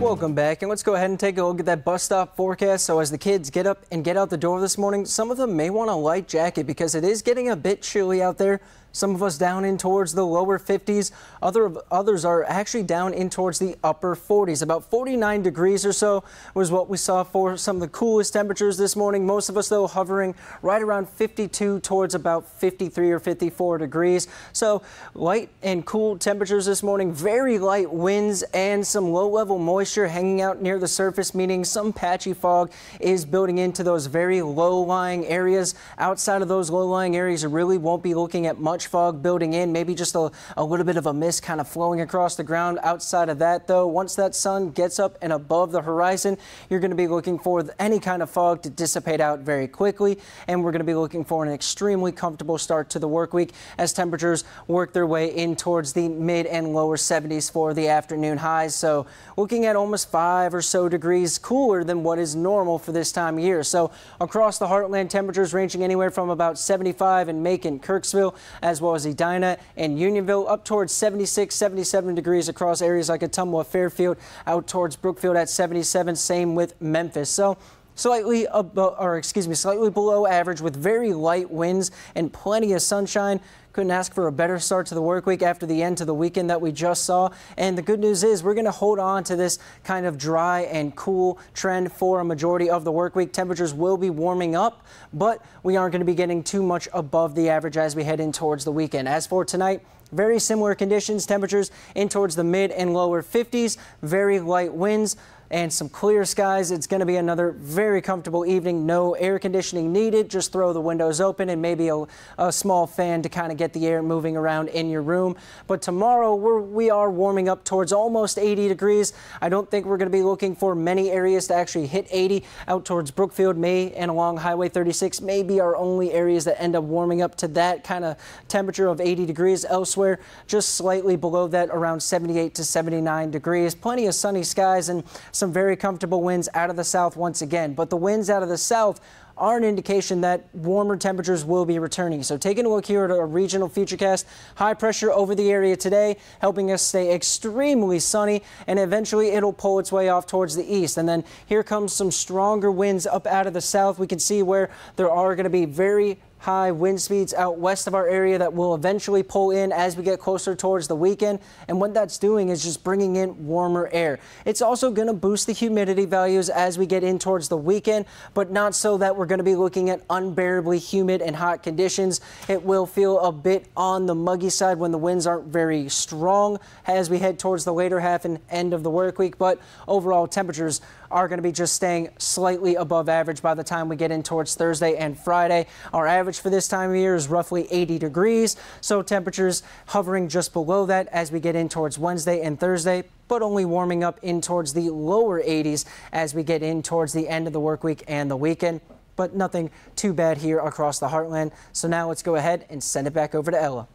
Welcome back, and let's go ahead and take a look at that bus stop forecast. So as the kids get up and get out the door this morning, some of them may want a light jacket because it is getting a bit chilly out there. Some of us down in towards the lower 50s. Others are actually down in towards the upper 40s. About 49 degrees or so was what we saw for some of the coolest temperatures this morning. Most of us, though, hovering right around 52 towards about 53 or 54 degrees. So light and cool temperatures this morning. Very light winds and some low-level moisture hanging out near the surface, meaning some patchy fog is building into those very low-lying areas. Outside of those low-lying areas, you really won't be looking at much fog building in, maybe just a little bit of a mist kind of flowing across the ground. Outside of that, though, once that sun gets up and above the horizon, you're going to be looking for any kind of fog to dissipate out very quickly, and we're going to be looking for an extremely comfortable start to the work week as temperatures work their way in towards the mid and lower 70s for the afternoon highs. So looking at almost 5 or so degrees cooler than what is normal for this time of year. So across the heartland, temperatures ranging anywhere from about 75 in Macon, Kirksville, as well as Edina and Unionville, up towards 76, 77 degrees across areas like Ottumwa, Fairfield, out towards Brookfield at 77. Same with Memphis. So slightly below average with very light winds and plenty of sunshine. Couldn't ask for a better start to the work week after the end to the weekend that we just saw. And the good news is we're going to hold on to this kind of dry and cool trend for a majority of the work week. Temperatures will be warming up, but we aren't going to be getting too much above the average as we head in towards the weekend. As for tonight, very similar conditions, temperatures in towards the mid and lower 50s, very light winds and some clear skies. It's going to be another very comfortable evening. No air conditioning needed. Just throw the windows open and maybe a small fan to kind of get the air moving around in your room. But tomorrow we are warming up towards almost 80 degrees. I don't think we're going to be looking for many areas to actually hit 80. Out towards Brookfield, May, and along Highway 36 may be our only areas that end up warming up to that kind of temperature of 80 degrees. Elsewhere, just slightly below that, around 78 to 79 degrees. Plenty of sunny skies and some very comfortable winds out of the south once again. But the winds out of the south are an indication that warmer temperatures will be returning. So taking a look here at our regional futurecast, high pressure over the area today, helping us stay extremely sunny, and eventually it'll pull its way off towards the east. And then here comes some stronger winds up out of the south. We can see where there are going to be very high wind speeds out west of our area that will eventually pull in as we get closer towards the weekend. And what that's doing is just bringing in warmer air. It's also going to boost the humidity values as we get in towards the weekend, but not so that we're going to be looking at unbearably humid and hot conditions. It will feel a bit on the muggy side when the winds aren't very strong as we head towards the later half and end of the work week, but overall temperatures are going to be just staying slightly above average by the time we get in towards Thursday and Friday. Our average for this time of year is roughly 80 degrees, so temperatures hovering just below that as we get in towards Wednesday and Thursday, but only warming up in towards the lower 80s as we get in towards the end of the work week and the weekend. But nothing too bad here across the heartland. So now let's go ahead and send it back over to Ella.